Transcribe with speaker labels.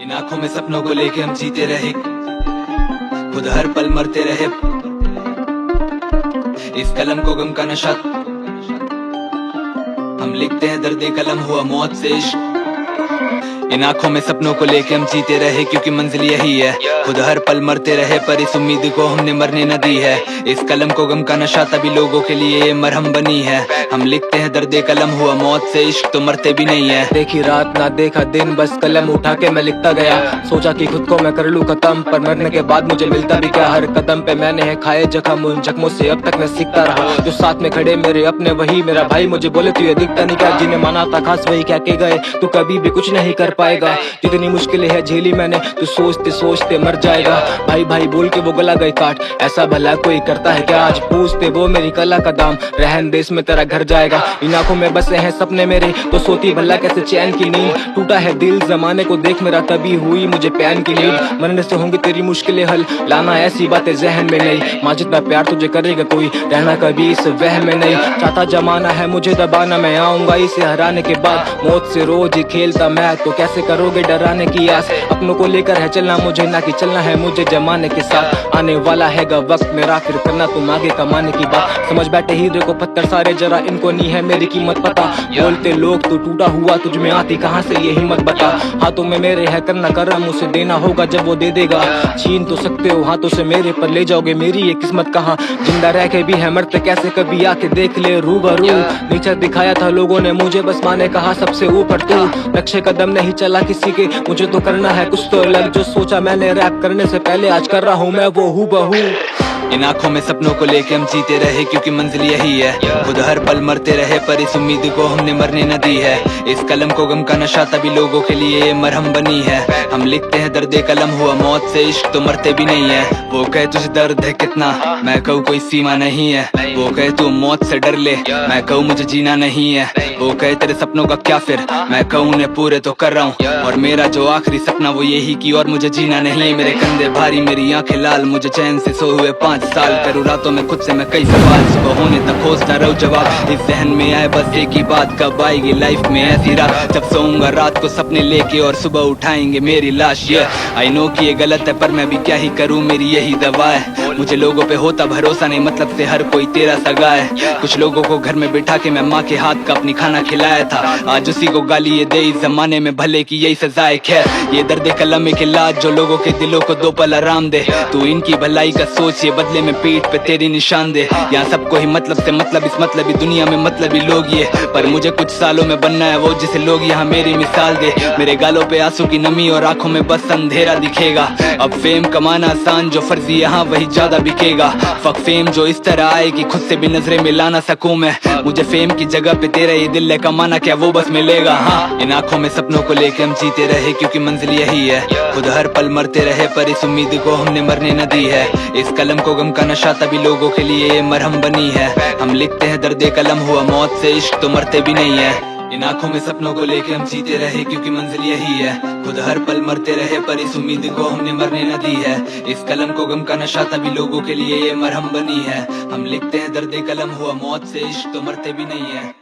Speaker 1: इन आंखों में सपनों को लेके हम जीते रहे, खुद हर पल मरते रहे। इस कलम को गम का नशा, हम लिखते हैं दर्द कलम हुआ मौत से इश्क। इन आंखों में सपनों को लेके हम जीते रहे, क्योंकि मंजिल यही है, खुद हर पल मरते रहे। पर इस उम्मीद को हमने मरने न दी है। इस कलम को गम का नशा तभी लोगों के लिए ये मरहम बनी है। हम लिखते हैं दर्द कलम हुआ मौत से इश्क, तो मरते भी नहीं है।
Speaker 2: देखी रात ना देखा दिन, बस कलम उठा के मैं लिखता गया। सोचा कि खुद को मैं कर लूं खत्म, पर मरने के बाद मुझे मिलता भी क्या। हर कदम पे मैंने है खाए जख्म, उन जख्मों से अब तक मैं सीखता रहा। जो साथ में खड़े मेरे अपने वही मेरा भाई मुझे बोले तू ये दिखता नहीं क्या। जिन्हें माना था खास वही क्या के गए, तू कभी भी कुछ नहीं कर पाएगा। जितनी मुश्किलें है झेली मैंने, तू सोचते सोचते मर जाएगा। भाई भाई बोल के वो गला गए काट, ऐसा भला कोई करता है क्या। आज पूछते वो मेरी कला का दाम, रहन देश में तेरा घर जाएगा। इन आंखों में बसे हैं सपने मेरे, तो सोती भला कैसे चैन की नींद। टूटा है दिल जमाने को देख मेरा, तभी हुई मुझे पैन की नींद। मरने से होंगी तेरी मुश्किलें हल, लाना ऐसी बातें जहन में नहीं। माँ जितना प्यार तुझे करेगा कोई, रहना कभी इस वहम में नहीं। चाहता जमाना है मुझे दबाना, मैं आऊंगा इसे हराने के बाद। मौत से रोज ही खेलता मैं, तो कैसे करोगे डराने की आस। अपनों को लेकर है चलना मुझे, ना कि चलना है मुझे जमाने के साथ। आने वाला हैगा वक्त मेरा, फिर करना तुम आगे कमाने की बात। समझ बैठे हीरे को पत्थर सारे, जरा इनको नहीं है मेरी कीमत पता। बोलते लोग तू टूटा हुआ, तुझ में आती कहाँ से ये हिम्मत बता। हाथों में मेरे है करना करम, उसे देना होगा जब वो दे देगा। छीन तो सकते हो हाथों से मेरे, पर ले जाओगे मेरी ये किस्मत कहाँ। जिंदा रह के भी है मरते कैसे, कभी आके देख ले रूबरू। नीचे दिखाया था लोगों ने मुझे, बस माने कहा सबसे ऊपर तू। नक्शे कदम नहीं चला किसी के, मुझे तो करना है कुछ तो अलग। जो सोचा मैंने रैप करने से पहले, आज कर रहा हूँ मैं वो हूबहू।
Speaker 1: इन आंखों में सपनों को लेके हम जीते रहे, क्योंकि मंजिल यही है, खुद हर पल मरते रहे। पर इस उम्मीद को हमने मरने न दी है। इस कलम को गम का नशा तभी लोगों के लिए ये मरहम बनी है। हम लिखते हैं दर्द कलम हुआ मौत से इश्क, तो मरते भी नहीं है। वो कहे तुझे दर्द है कितना, मैं कहूँ कोई सीमा नहीं है। वो कहे तू मौत से डर ले, मैं कहूँ मुझे जीना नहीं है। वो कहे तेरे सपनों का क्या फिर, मैं कहूँ उन्हें पूरे तो कर रहा हूँ। और मेरा जो आखिरी सपना वो यही कि और मुझे जीना नहीं। मेरे कंधे भारी मेरी आंखें लाल, मुझे चैन से सो हुए 5 साल। करूँ रातों में खुद से मैं कई सवाल, सुबह होने तक खोजता रहूं जवाब। इस जहन में आए बस एक ही बात, कब आएगी लाइफ में ऐसी रात जब सोऊंगा रात को सपने लेके और सुबह उठाएंगे मेरी लाश। आई नो कि ये गलत है, पर मैं भी क्या ही करूँ, मेरी यही दवा है। मुझे लोगों पे होता भरोसा नहीं, मतलब से हर कोई तेरा सगा है। कुछ लोगों को घर में बिठा के मैं माँ के हाथ का अपनी खाना खिलाया था, आज उसी को गाली ये दे इस जमाने में भले की यही सजा है। खैर ये दर्द कलम एक इलाज, जो लोगों के दिलों को 2 पल आराम दे। तू इनकी भलाई का सोच, ये बदले में पीठ पे तेरी निशान दे। यहाँ सबको ही मतलब से मतलब, इस मतलबी दुनिया में मतलबी लोग ये। पर मुझे कुछ सालों में बनना है वो जिसे लोग यहाँ मेरी मिसाल दे। मेरे गालों पे आंसू की नमी और आंखों में बस अंधेरा दिखेगा। अब फेम कमाना आसान, जो फर्जी यहाँ वही ज्यादा बिकेगा। फक फेम जो इस तरह आए कि खुद से भी नजरें मिला ना सकूं मैं। मुझे फेम की जगह पे तेरा ये दिल है कमाना, क्या वो बस मिलेगा। हाँ इन आंखों में सपनों को लेके हम जीते रहे, क्योंकि मंजिल यही है, खुद हर पल मरते रहे। पर इस उम्मीद को हमने मरने न दी है। इस कलम को गम का नशा तभी लोगों के लिए ये मरहम बनी है। हम लिखते हैं दर्द कलम हुआ मौत से इश्क, तो मरते भी नहीं है। इन आंखों में सपनों को लेके हम जीते रहे, क्योंकि मंजिल यही है, खुद हर पल मरते रहे। पर इस उम्मीद को हमने मरने न दी है। इस कलम को गम का नशा तभी लोगों के लिए ये मरहम बनी है। हम लिखते हैं दर्द कलम हुआ मौत से इश्क, तो मरते भी नहीं है।